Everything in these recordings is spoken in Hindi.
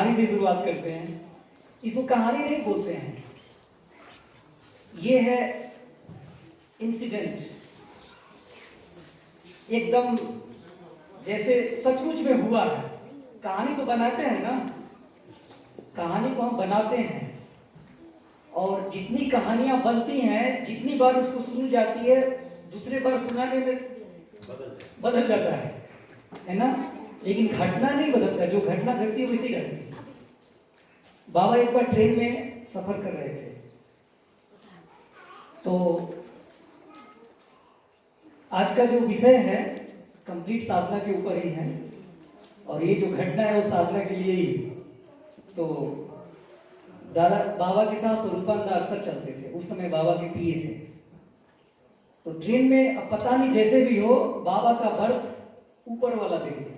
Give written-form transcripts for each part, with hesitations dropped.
कहानी से शुरुआत करते हैं। इसको कहानी नहीं बोलते हैं, ये है इंसिडेंट, एकदम जैसे सचमुच में हुआ है। कहानी तो बनाते हैं ना, कहानी को हम बनाते हैं और जितनी कहानियां बनती हैं, जितनी बार उसको सुनी जाती है, दूसरे बार सुनाने में बदल जाता है ना। लेकिन घटना नहीं बदलता, जो घटना घटती है वैसी घटती है। बाबा एक बार ट्रेन में सफर कर रहे थे, तो आज का जो विषय है कंप्लीट साधना के ऊपर ही है और ये जो घटना है वो साधना के लिए ही। तो दादा बाबा के साथ स्वरूपानंद अक्सर चलते थे, उस समय बाबा के पिए थे। तो ट्रेन में अब पता नहीं जैसे भी हो, बाबा का बर्थ ऊपर वाला दे दिया।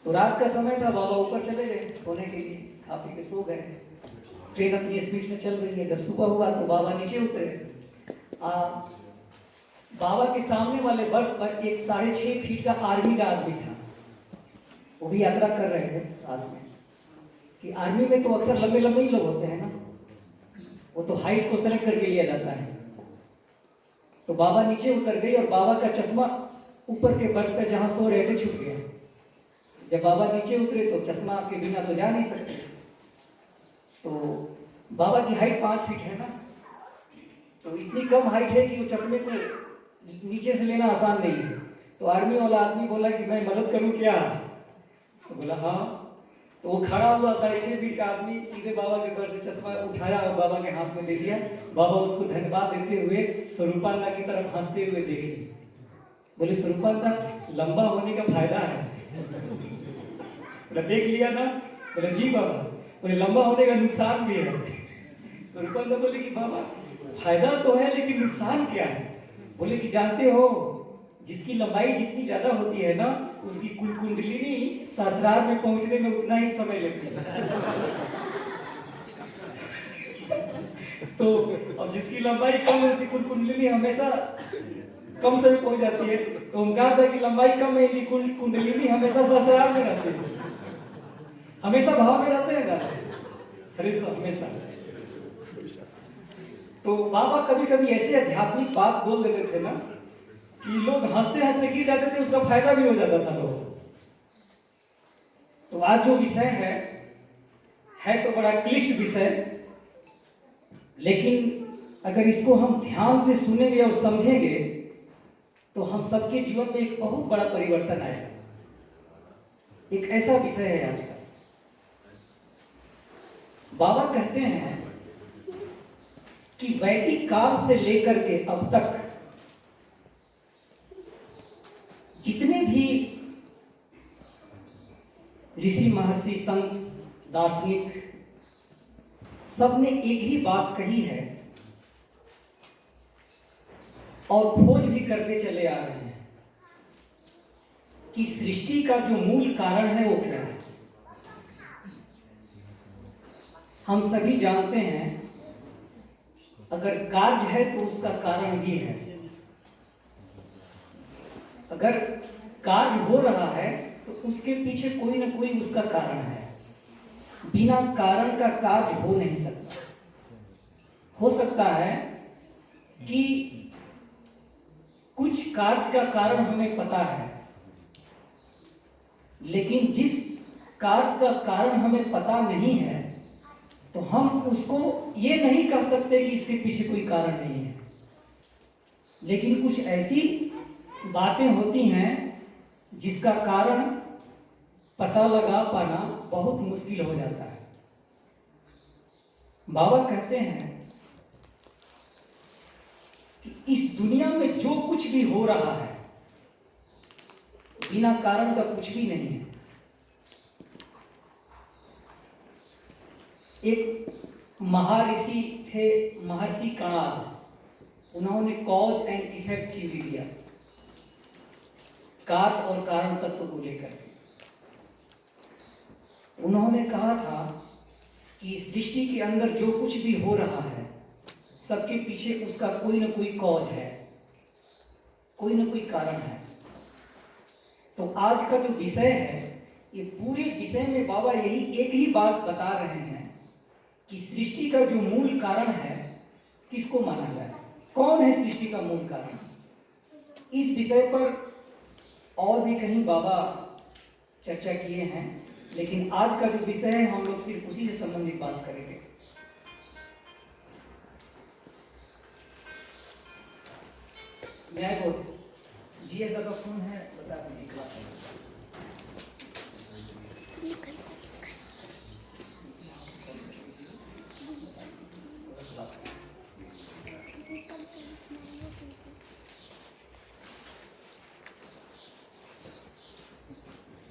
तो रात का समय था, बाबा ऊपर चले गए सोने के लिए, खा पी के सो गए। ट्रेन अपनी स्पीड से चल रही है। जब सुबह हुआ तो बाबा नीचे उतरे। बाबा के सामने वाले बर्थ पर एक 6.5 फीट का आर्मी का आदमी था। वो भी यात्रा कर रहे थे साथ में। कि आर्मी में तो अक्सर लंबे लंबे ही लोग होते हैं ना, वो तो हाइट को सेलेक्ट करके लिया जाता है। तो बाबा नीचे उतर गए और बाबा का चश्मा ऊपर के बर्थ पर जहां सो रहे थे छूट गया। जब बाबा नीचे उतरे तो चश्मा के बिना तो जा नहीं सकते। तो बाबा की हाइट 5 फीट है ना, तो इतनी कम हाइट है कि वो चश्मे को नीचे से लेना आसान नहीं है। तो आर्मी वाला आदमी बोला कि मैं मदद करूं क्या? तो बोला हाँ। तो वो खड़ा हुआ 6.5 फीट का आदमी सीधे बाबा के पर से चश्मा उठाया और बाबा के हाथ में दे दिया। बाबा उसको धन्यवाद देते हुए स्वरूपानंद की तरफ हंसते हुए देखे। बोले स्वरूपानंद, लंबा होने का फायदा है। बोला देख लिया ना? बोले जी बाबा। बोले लंबा होने का नुकसान भी है। स्वरूपानंद बोले कि बाबा फायदा तो है लेकिन नुकसान क्या है? बोले कि जानते हो, जिसकी लंबाई जितनी ज्यादा होती है ना, उसकी कुंडलिनी ससुराल में पहुंचने में उतना ही समय लगता है। तो अब जिसकी लंबाई कम है उसकी कुंडलिनी हमेशा कम समय पहुंच जाती है। तो ओमकार दा की लंबाई कम है, कुंडलिनी हमेशा ससुराल में रहती है, हमेशा भाव में रहते हैं ना, हमेशा। तो बाबा कभी कभी ऐसे आध्यात्मिक बात बोल देते थे ना कि लोग हंसते हंसते गिर जाते थे, उसका फायदा भी हो जाता था लोगों। तो आज जो विषय है तो बड़ा क्लिष्ट विषय, लेकिन अगर इसको हम ध्यान से सुनेंगे और समझेंगे तो हम सबके जीवन में एक बहुत बड़ा परिवर्तन आएगा। एक ऐसा विषय है आज का। बाबा कहते हैं कि वैदिक काल से लेकर के अब तक जितने भी ऋषि महर्षि संत दार्शनिक सबने एक ही बात कही है और खोज भी करते चले आ रहे हैं कि सृष्टि का जो मूल कारण है वो क्या है। हम सभी जानते हैं अगर कार्य है तो उसका कारण भी है। अगर कार्य हो रहा है तो उसके पीछे कोई ना कोई उसका कारण है। बिना कारण का कार्य हो नहीं सकता। हो सकता है कि कुछ कार्य का कारण हमें पता है, लेकिन जिस कार्य का कारण हमें पता नहीं है तो हम उसको ये नहीं कह सकते कि इसके पीछे कोई कारण नहीं है। लेकिन कुछ ऐसी बातें होती हैं जिसका कारण पता लगा पाना बहुत मुश्किल हो जाता है। बाबा कहते हैं कि इस दुनिया में जो कुछ भी हो रहा है बिना कारण का कुछ भी नहीं है। एक महर्षि थे, महर्षि कणाद। उन्होंने कॉज एंड इफेक्ट थ्योरी दिया, कार्य और कारण तत्व को लेकर। उन्होंने कहा था कि इस सृष्टि के अंदर जो कुछ भी हो रहा है सबके पीछे उसका कोई ना कोई कॉज है, कोई ना कोई कारण है। तो आज का जो विषय है ये पूरे विषय में बाबा यही एक ही बात बता रहे हैं कि सृष्टि का जो मूल कारण है किसको माना जाए, कौन है सृष्टि का मूल कारण। इस विषय पर और भी कहीं बाबा चर्चा किए हैं, लेकिन आज का जो विषय है हम लोग सिर्फ उसी से संबंधित बात करेंगे। मैं बोल जी का फोन है, बता दीजिए।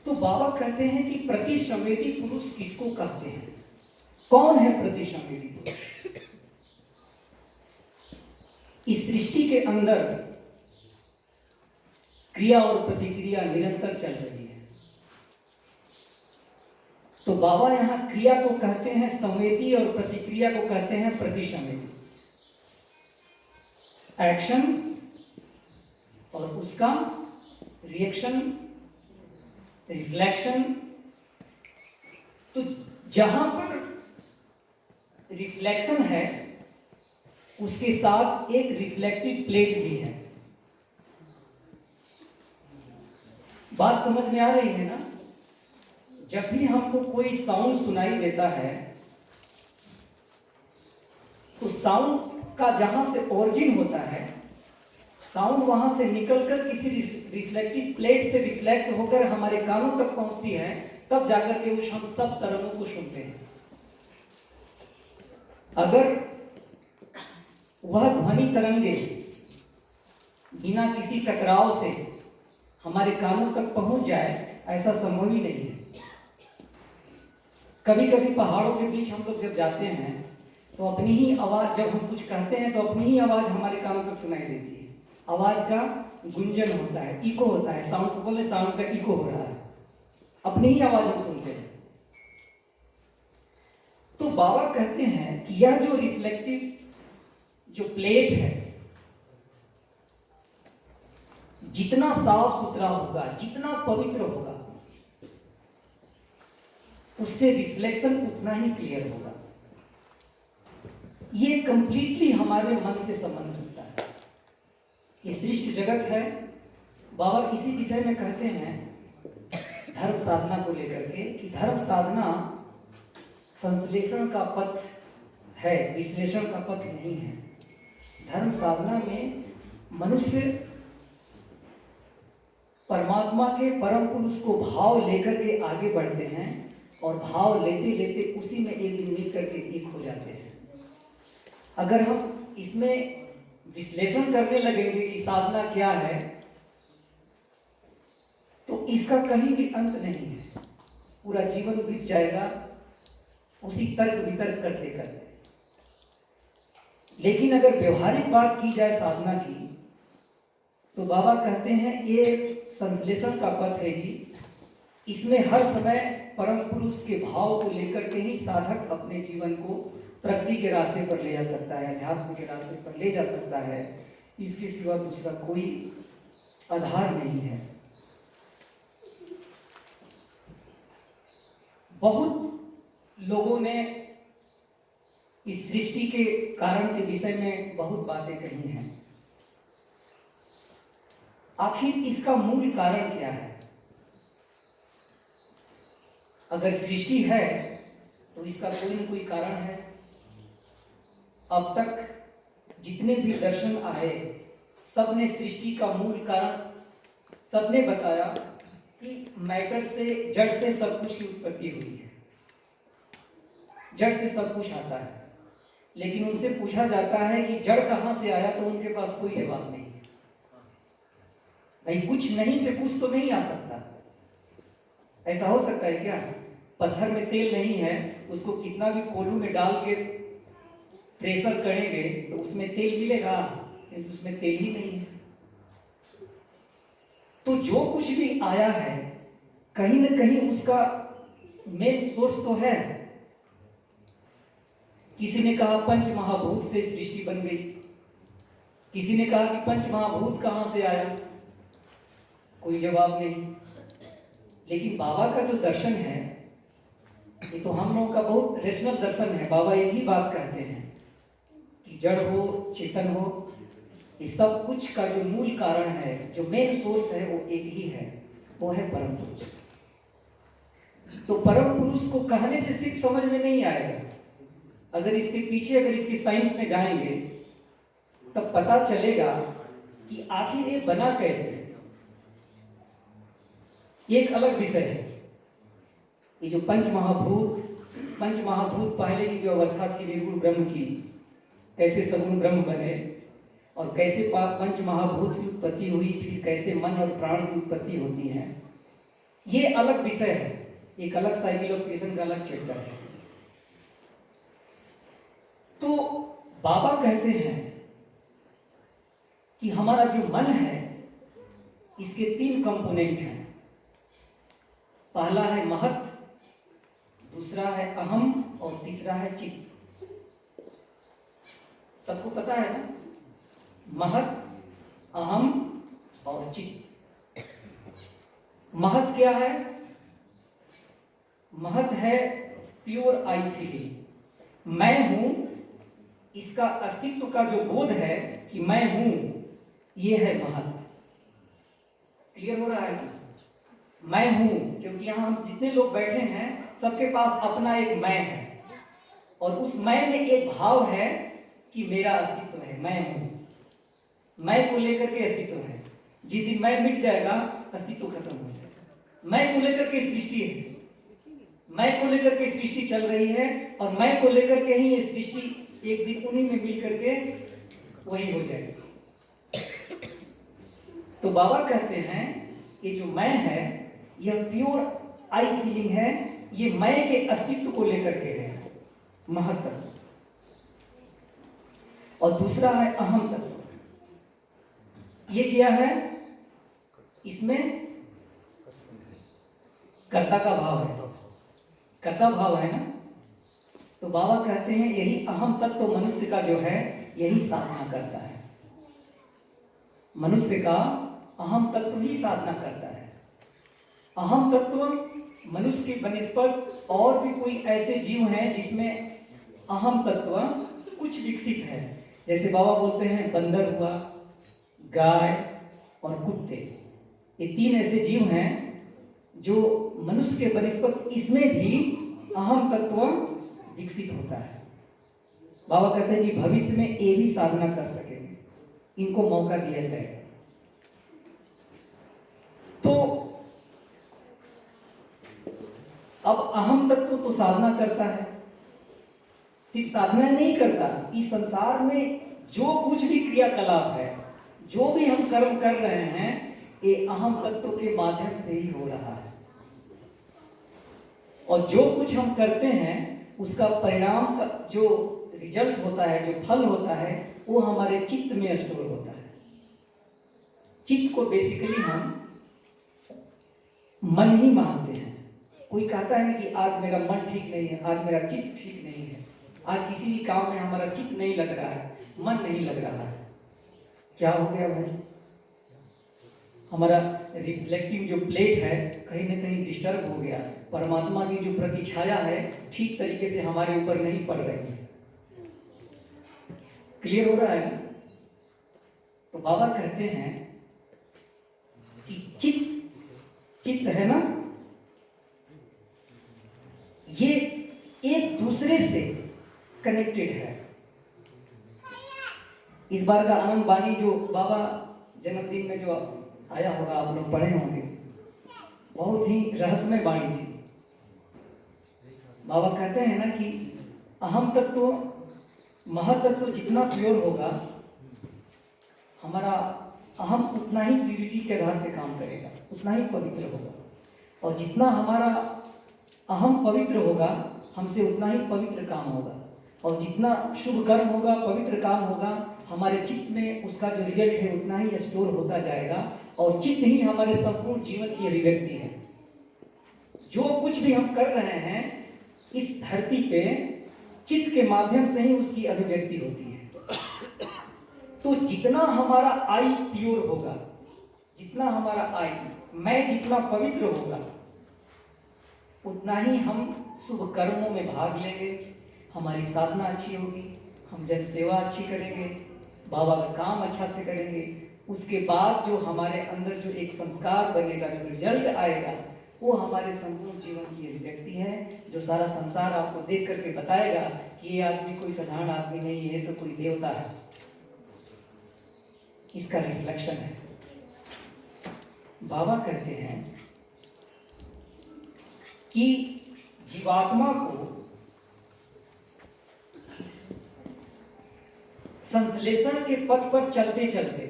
तो बाबा कहते हैं कि प्रतिसंवेदी पुरुष किसको कहते हैं, कौन है प्रतिसंवेदी पुरुष। इस सृष्टि के अंदर क्रिया और प्रतिक्रिया निरंतर चल रही है। तो बाबा यहां क्रिया को कहते हैं संवेदी और प्रतिक्रिया को कहते हैं प्रतिसंवेदी। एक्शन और उसका रिएक्शन, रिफ्लेक्शन। तो जहां पर रिफ्लेक्शन है उसके साथ एक रिफ्लेक्टिव प्लेट भी है। बात समझ में आ रही है ना। जब भी हमको कोई साउंड सुनाई देता है तो साउंड का जहां से ओरिजिन होता है, साउंड वहां से निकलकर किसी रिफ्लेक्टिव प्लेट से रिफ्लेक्ट होकर हमारे कानों तक पहुंचती है, तब जाकर के उस हम सब तरंगों को सुनते हैं। अगर वह ध्वनि तरंगे बिना किसी टकराव से हमारे कानों तक पहुंच जाए, ऐसा संभव ही नहीं है। कभी कभी पहाड़ों के बीच हम लोग जब जाते हैं तो अपनी ही आवाज, जब हम कुछ कहते हैं तो अपनी ही आवाज हमारे कानों तक सुनाई देती है। आवाज का गुंजन होता है, इको होता है। साउंड को बोले साउंड का इको हो रहा है, अपनी ही आवाज हम सुनते हैं। तो बाबा कहते हैं कि यह जो रिफ्लेक्टिव जो प्लेट है, जितना साफ सुथरा होगा, जितना पवित्र होगा, उससे रिफ्लेक्शन उतना ही क्लियर होगा। ये कंप्लीटली हमारे मन से संबंध रखता है। ये सृष्टि जगत है। बाबा इसी विषय में कहते हैं धर्म साधना को लेकर के कि धर्म साधना संश्लेषण का पथ है, विश्लेषण का पथ नहीं है। धर्म साधना में मनुष्य परमात्मा के परम पुरुष को भाव लेकर के आगे बढ़ते हैं और भाव लेते लेते उसी में एक दिन मिल करके एक हो जाते हैं। अगर हम इसमें विश्लेषण करने लगेंगे कि साधना क्या है, तो इसका कहीं भी अंत नहीं है। पूरा जीवन बीत जाएगा उसी तर्क वितर्क करते करते। लेकिन अगर व्यवहारिक बात की जाए साधना की, तो बाबा कहते हैं ये संश्लेषण का पथ है जी। इसमें हर समय परम पुरुष के भाव को लेकर के ही साधक अपने जीवन को प्रगति के रास्ते पर ले जा सकता है, अध्यात्म के रास्ते पर ले जा सकता है। इसके सिवा दूसरा कोई आधार नहीं है। बहुत लोगों ने इस सृष्टि के कारण के विषय में बहुत बातें कही हैं। आखिर इसका मूल कारण क्या है? अगर सृष्टि है तो इसका कोई न कोई कारण है। अब तक जितने भी दर्शन आए, सबने सृष्टि का मूल कारण सबने बताया कि मैटर से, जड़ से सब कुछ की उत्पत्ति हुई है, जड़ से सब कुछ आता है। लेकिन उनसे पूछा जाता है कि जड़ कहां से आया, तो उनके पास कोई जवाब नहीं। भाई कुछ नहीं से कुछ तो नहीं आ सकता। ऐसा हो सकता है क्या? पत्थर में तेल नहीं है, उसको कितना भी कोल्हू में डाल के प्रेशर करेंगे तो उसमें तेल मिलेगा, लेकिन उसमें तेल ही नहीं है। तो जो कुछ भी आया है कहीं न कहीं उसका मेन सोर्स तो है। किसी ने कहा पंच महाभूत से सृष्टि बन गई, किसी ने कहा कि पंच महाभूत कहां से आया, कोई जवाब नहीं। लेकिन बाबा का जो दर्शन है ये तो हम लोगों का बहुत रेशनल दर्शन है। बाबा एक ही बात कहते हैं कि जड़ हो चेतन हो, ये सब कुछ का जो मूल कारण है, जो मेन सोर्स है, वो एक ही है, वो है परम पुरुष। तो परम पुरुष को कहने से सिर्फ समझ में नहीं आएगा, अगर इसके पीछे अगर इसकी साइंस में जाएंगे तब पता चलेगा कि आखिर ये बना कैसे। एक अलग विषय है ये जो पंच महाभूत पहले की जो अवस्था थी निर्गुण ब्रह्म की, कैसे सगुण ब्रह्म बने और कैसे पंच महाभूत की उत्पत्ति हुई, फिर कैसे मन और प्राण की उत्पत्ति होती है, ये अलग विषय है, एक अलग साइकिल ऑफ क्रिएशन का अलग चैप्टर है। तो बाबा कहते हैं कि हमारा जो मन है इसके 3 कंपोनेंट हैं। पहला है महत, दूसरा है अहम और तीसरा है चित्त। सबको पता है ना, महत, अहम और चित्त। महत क्या है? महत है प्योर आई फीलिंग, मैं हूं, इसका अस्तित्व का जो बोध है कि मैं हूं, ये है महत। क्लियर हो रहा है ना? मैं हूं, क्योंकि यहां हम जितने लोग बैठे हैं सबके पास अपना एक मैं है, और उस मैं में एक भाव है कि मेरा अस्तित्व है, मैं हूं। मैं को लेकर के अस्तित्व है। जिस दिन मैं मिट जाएगा अस्तित्व खत्म हो जाएगा। मैं को लेकर के सृष्टि है, मैं को लेकर के सृष्टि चल रही है, और मैं को लेकर के ही ये सृष्टि एक दिन उन्हीं में मिल करके वही हो जाएगी। तो बाबा कहते हैं कि जो मैं है यह प्योर आई फीलिंग है, ये मैं के अस्तित्व को लेकर के है महत्व। और दूसरा है अहम तत्व। ये क्या है? इसमें कर्ता का भाव है, कर्ता भाव है ना। तो बाबा कहते हैं यही अहम तत्व मनुष्य का जो है यही साधना करता है। मनुष्य का अहम तत्व ही साधना करता है। अहम तत्व मनुष्य की बनिस्पत और भी कोई ऐसे जीव हैं जिसमें अहम तत्व कुछ विकसित है। जैसे बाबा बोलते हैं बंदर हुआ, गाय और कुत्ते, ये 3 ऐसे जीव हैं जो मनुष्य के बनिस्पत इसमें भी अहम तत्व विकसित होता है। बाबा कहते हैं कि भविष्य में ये भी साधना कर सकेंगे, इनको मौका दिया जाएगा। तो अब अहम तत्व तो साधना करता है, सिर्फ साधना नहीं करता, इस संसार में जो कुछ भी क्रियाकलाप है, जो भी हम कर्म कर रहे हैं, ये अहम तत्व के माध्यम से ही हो रहा है। और जो कुछ हम करते हैं उसका परिणाम का जो रिजल्ट होता है, जो फल होता है, वो हमारे चित्त में स्टोर होता है। चित्त को बेसिकली हम मन ही मानते हैं। कोई कहता है कि आज मेरा मन ठीक नहीं है, आज मेरा चित्त ठीक नहीं है, आज किसी भी काम में हमारा चित्त नहीं लग रहा है, मन नहीं लग रहा है। क्या हो गया भाई? हमारा रिफ्लेक्टिव जो प्लेट है कहीं ना कहीं डिस्टर्ब हो गया। परमात्मा की जो प्रतिछाया है ठीक तरीके से हमारे ऊपर नहीं पड़ रही है। क्लियर हो रहा है ना? तो बाबा कहते हैं कि चित्त है ना, ये एक दूसरे से कनेक्टेड है। इस बार का आनंद बानी जो बाबा जन्मदिन में जो आया होगा, आप लोग पढ़े होंगे, बहुत ही रहस्यमय बाणी थी। बाबा कहते हैं ना कि अहम तत्व महत तत्व जितना प्योर होगा, हमारा अहम उतना ही प्यूरिटी के आधार पे काम करेगा, उतना ही पवित्र होगा। और जितना हमारा अहम पवित्र होगा, हमसे उतना ही पवित्र काम होगा। और जितना शुभ कर्म होगा, पवित्र काम होगा, हमारे चित्त में उसका जो रिजल्ट है उतना ही स्टोर होता जाएगा। और चित्त ही हमारे संपूर्ण जीवन की अभिव्यक्ति है। जो कुछ भी हम कर रहे हैं इस धरती पे, चित्त के माध्यम से ही उसकी अभिव्यक्ति होती है। तो जितना हमारा आई प्योर होगा, जितना हमारा आई मैं जितना पवित्र होगा, उतना ही हम शुभ कर्मों में भाग लेंगे, हमारी साधना अच्छी होगी, हम जन सेवा अच्छी करेंगे, बाबा का काम अच्छा से करेंगे। उसके बाद जो हमारे अंदर जो एक संस्कार बनेगा, जो रिजल्ट आएगा, वो हमारे संपूर्ण जीवन की अभिव्यक्ति है, जो सारा संसार आपको देख करके बताएगा कि ये आदमी कोई साधारण आदमी नहीं है, तो कोई देवता है। इसका रिफ्लेक्शन है। बाबा कहते हैं कि जीवात्मा को संश्लेषण के पथ पर चलते चलते,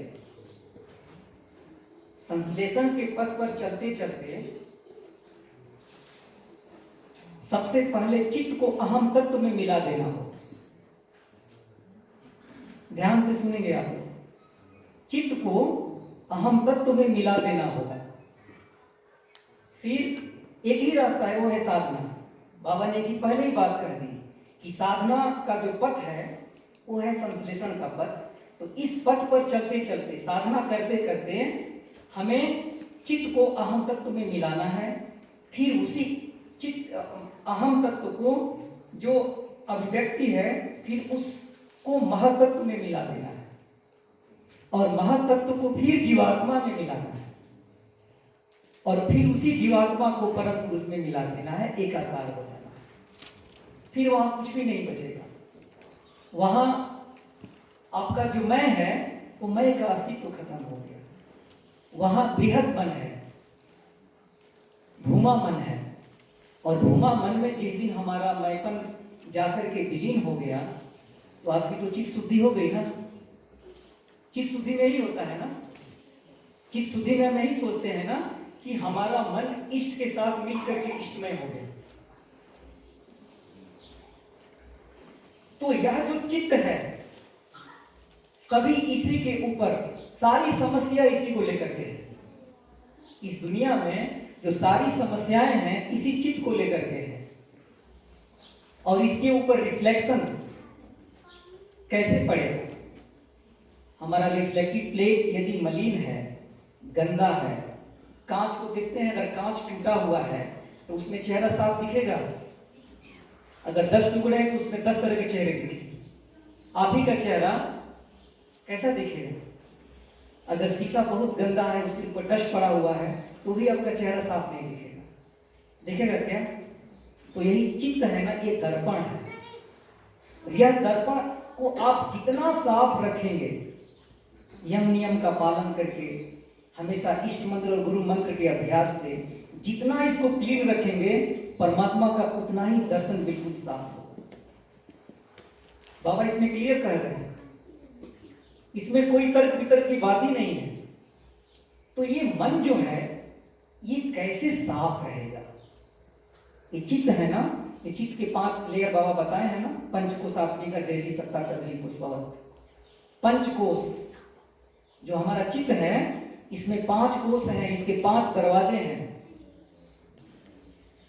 संश्लेषण के पथ पर चलते चलते सबसे पहले चित्त को अहम तत्व में मिला देना हो। ध्यान से सुनेंगे आप लोग। चित्त को अहम तत्व में मिला देना होगा। फिर एक ही रास्ता है, वो है साधना। बाबा ने की पहले ही बात कर दी कि साधना का जो पथ है वो है संश्लेषण का पथ। तो इस पथ पर चलते चलते, साधना करते करते हमें चित्त को अहम तत्व में मिलाना है। फिर उसी चित्त अहम तत्व को जो अभिव्यक्ति है, फिर उसको महतत्व में मिला देना है, और महतत्व को फिर जीवात्मा में मिलाना है, और फिर उसी जीवात्मा को परम पुरुष में मिला देना है, एकाकार हो जाना है। फिर वहां कुछ भी नहीं बचेगा। वहां आपका जो मैं है, वो मैं का अस्तित्व खत्म हो गया। वहां बृहद मन है, भूमा मन है, और भूमा मन में जिस दिन हमारा मैपन जाकर के विलीन हो गया, तो आपकी तो चित्त शुद्धि हो गई ना। चित्त शुद्धि में ही होता है ना। चित्त शुद्धि में हम यही सोचते हैं ना कि हमारा मन इष्ट के साथ मिलकर के इष्टमय हो गया। तो यह जो चित्त है, सभी इसी के ऊपर, सारी समस्या इसी को लेकर के है। इस दुनिया में जो सारी समस्याएं हैं, इसी चित्त को लेकर के है। और इसके ऊपर रिफ्लेक्शन कैसे पड़ेगा? हमारा रिफ्लेक्टिव प्लेट यदि मलिन है, गंदा है, कांच को देखते हैं, अगर कांच टूटा हुआ है तो उसमें चेहरा साफ दिखेगा। अगर 10 टुकड़े हैं तो उसमें 10 तरह के चेहरे दिखेंगे। आप ही का चेहरा कैसा दिखेगा? अगर शीशा बहुत गंदा है, उसके ऊपर डस्ट पड़ा हुआ है, तो भी आपका चेहरा साफ नहीं दिखेगा। दिखेगा क्या? तो यही चित्त है ना, ये दर्पण है। यह दर्पण को आप जितना साफ रखेंगे, यम नियम का पालन करके, हमेशा इष्ट मंत्र और गुरु मंत्र के अभ्यास से जितना इसको क्लीन रखेंगे, परमात्मा का उतना ही दर्शन बिल्कुल साफ होगा। बाबा इसमें क्लियर कह रहे हैं, इसमें कोई तर्क वितर्क की बात ही नहीं है। तो ये मन जो है, ये कैसे साफ रहेगा? ये चित्त है ना, ये चित्त के 5 लेयर बाबा बताए हैं ना। पंचकोशात्मिका जैवी सत्ता करली पुष्पवत। पंचकोश जो हमारा चित्त है, इसमें 5 कोश हैं, इसके 5 दरवाजे हैं।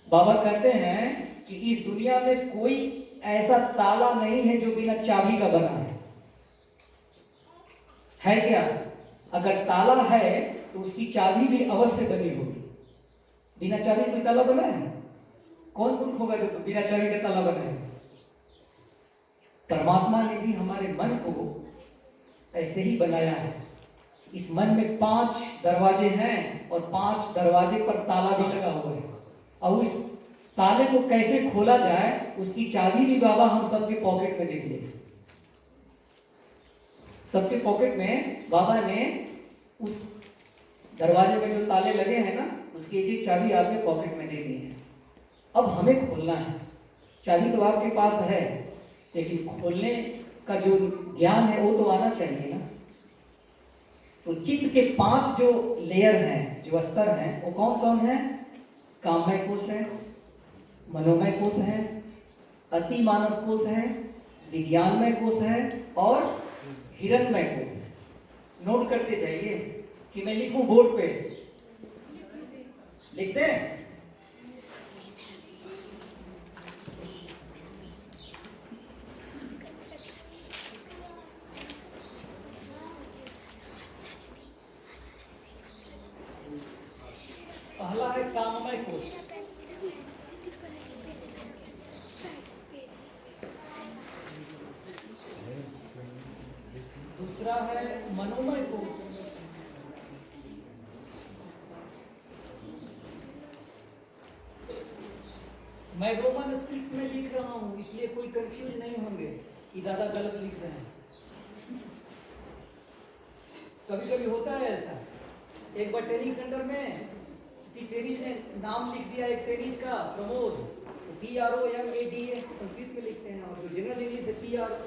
बाबा कहते हैं कि इस दुनिया में कोई ऐसा ताला नहीं है जो बिना चाबी का बना है क्या? अगर ताला है तो उसकी चाबी भी अवश्य बनी होगी। बिना चाबी कोई ताला बना है? कौन मूर्ख होगा जो बिना चाबी का ताला बना है? परमात्मा ने भी हमारे मन को ऐसे ही बनाया है। इस मन में 5 दरवाजे हैं, और 5 दरवाजे पर ताला भी लगा हुआ है। और उस ताले को कैसे खोला जाए, उसकी चाबी भी बाबा हम सबके पॉकेट में देख लेंगे। सबके पॉकेट में बाबा ने उस दरवाजे में जो ताले लगे हैं ना, उसकी एक चाबी आपके पॉकेट में दे दी है। अब हमें खोलना है। चाबी तो आपके पास है, लेकिन खोलने का जो ज्ञान है वो तो आना चाहिए ना। तो चित्त के 5 जो लेयर हैं, जो स्तर हैं, वो कौन कौन है? काममय कोश है, मनोमय कोश है, अति मानस कोश है, विज्ञानमय कोश है, और हिरणमय कोश है। नोट करते जाइए कि मैं लिखूं बोर्ड पे, लिखते हैं। पहला है काममय कोश। दूसरा है मनोमय कोश। मैं रोमन स्क्रिप्ट में लिख रहा हूं, इसलिए कोई कंफ्यूज नहीं होंगे कि दादा गलत लिख रहे हैं। कभी कभी होता है ऐसा। एक बार ट्रेनिंग सेंटर में किसी ट्रेनिज ने नाम लिख दिया एक ट्रेनिज का, प्रमोद, तो PROMAD संस्कृत में लिखते हैं, और जो जनरल इंग्लिश है PROMERAMOD,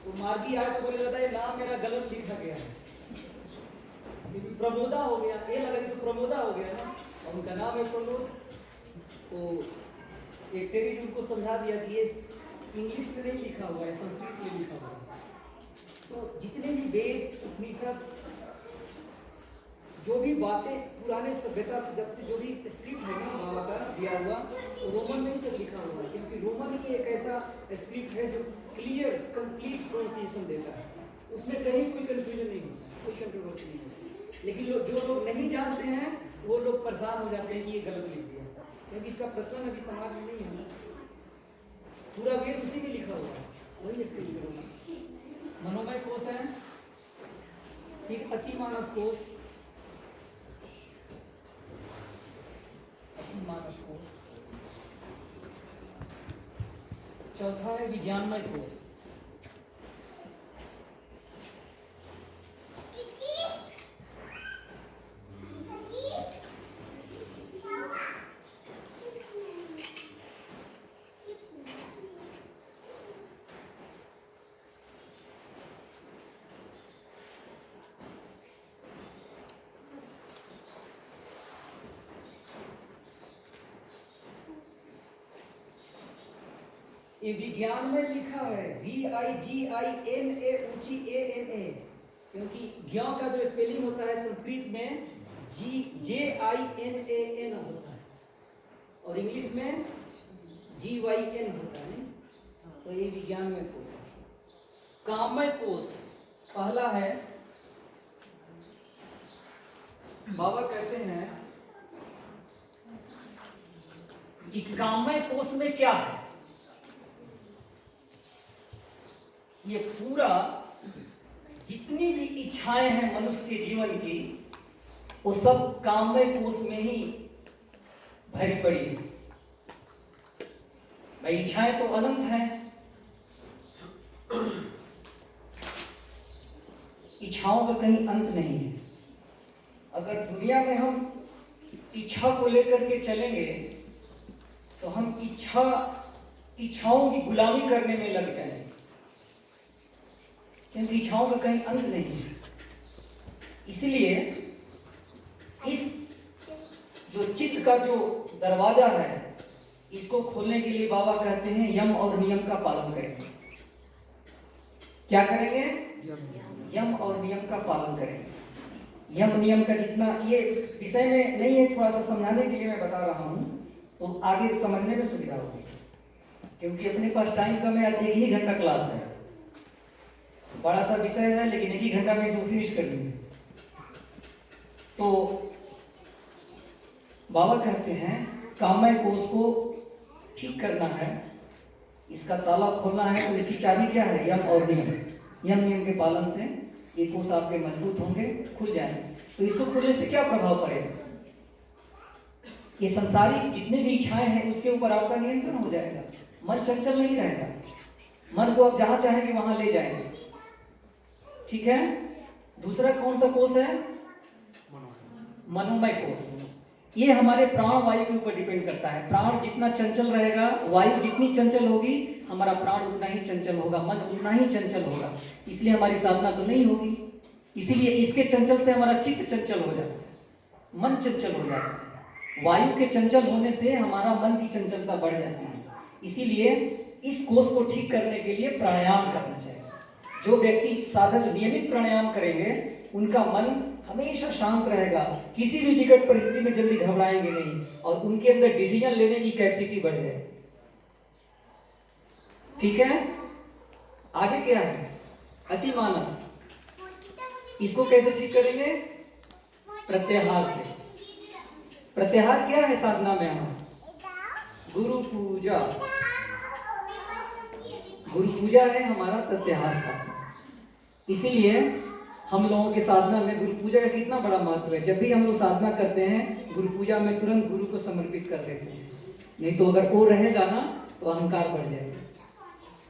तो मार्गी आया तो बोले दादा ये नाम मेरा गलत लिखा गया है, प्रमोदा हो गया, ये लगा तो प्रमोदा हो गया ना, और उनका नाम है प्रमोद। तो एक ट्रेनिज उनको समझा दिया कि ये इंग्लिश में नहीं लिखा हुआ है, संस्कृत में लिखा हुआ है। तो जितने भी वेद, उपनिषद, जो भी बातें पुराने सभ्यता से जब से जो भी स्क्रिप्ट है ना बाबा का दिया हुआ, तो रोमन में ही सब लिखा हुआ है, क्योंकि रोमन ही एक ऐसा स्क्रिप्ट है जो क्लियर कंप्लीट प्रोनाउंसिएशन देता है, उसमें कहीं कोई कंफ्यूजन नहीं होता, कोई कंट्रोवर्सी नहीं होती। लेकिन जो लोग नहीं जानते हैं वो लोग परेशान हो जाते हैं कि ये गलत लिख दिया, क्योंकि इसका प्रचलन अभी समाज में नहीं है ना, पूरा वेद उसी में लिखा हुआ है, वही इसके लिए मनोमय कोश है। फिर अतिमानस कोश, अतिमानस कोश। चौथा है विज्ञानमय कोश। ये विज्ञान में लिखा है VIGINA ऊंची ANA, क्योंकि ज्ञ का जो स्पेलिंग होता है संस्कृत में JINAN होता है, और इंग्लिश में GYN होता है। तो ये विज्ञान में कोश है। काममय कोश पहला है। बाबा कहते हैं कि काममय कोश में क्या है, ये पूरा जितनी भी इच्छाएं हैं मनुष्य के जीवन की, वो सब काममय कोश में ही भरी पड़ी है। भाई इच्छाएं तो अनंत हैं, इच्छाओं का कहीं अंत नहीं है। अगर दुनिया में हम इच्छा को लेकर के चलेंगे तो हम इच्छाओं की गुलामी करने में लग जाएंगे, क्योंकि इच्छाओं का कहीं अंत नहीं है। इसलिए इस जो चित्त का जो दरवाजा है, इसको खोलने के लिए बाबा कहते हैं यम और नियम का पालन करेंगे। क्या करेंगे? यम और नियम का पालन करेंगे। यम नियम का जितना, ये विषय में नहीं है, थोड़ा सा समझाने के लिए मैं बता रहा हूँ, तो आगे समझने में सुविधा होगी, क्योंकि अपने पास टाइम कम है। आज 1 ही घंटा क्लास है, बड़ा सा विषय है, लेकिन 1 ही घंटा में इसको फिनिश कर लेंगे। तो बाबा कहते हैं काममय कोश को ठीक करना है, इसका ताला खोलना है, तो इसकी चाबी क्या है? यम और नियम। यम नियम के पालन से ये कोश आपके मजबूत होंगे, खुल जाएंगे। तो इसको खोलने से क्या प्रभाव पड़ेगा? ये संसारिक जितने भी इच्छाएं हैं उसके ऊपर आपका नियंत्रण हो जाएगा, मन चंचल नहीं रहेगा, मन को आप जहां चाहेंगे वहां ले जाएंगे। ठीक है। दूसरा कौन सा कोश है? मनोमय कोश। ये हमारे प्राण वायु के ऊपर डिपेंड करता है। प्राण जितना चंचल रहेगा, वायु जितनी चंचल होगी, हमारा प्राण उतना ही चंचल होगा, मन उतना ही चंचल होगा। इसलिए हमारी साधना तो नहीं होगी। इसीलिए इसके चंचल से हमारा चित्त चंचल हो जाता है, मन चंचल हो जाता है। वायु के चंचल होने से हमारा मन की चंचलता बढ़ जाती है। इसीलिए इस कोश को ठीक करने के लिए प्राणायाम करना चाहिए। जो व्यक्ति साधक नियमित प्राणायाम करेंगे, उनका मन हमेशा शांत रहेगा, किसी भी विकट परिस्थिति में जल्दी घबराएंगे नहीं, और उनके अंदर डिसीजन लेने की कैपेसिटी बढ़ जाए। ठीक है। आगे क्या है? अतिमानस। इसको कैसे ठीक करेंगे? प्रत्याहार से। प्रत्याहार क्या है साधना में? हमारा गुरु पूजा, गुरु पूजा है हमारा प्रत्याहार साधना। इसीलिए हम लोगों की साधना में गुरु पूजा का कितना बड़ा महत्व है। जब भी हम लोग साधना करते हैं गुरु पूजा में तुरंत गुरु को समर्पित कर देते हैं, नहीं तो अगर वो रहेगा ना तो अहंकार बढ़ जाएगा,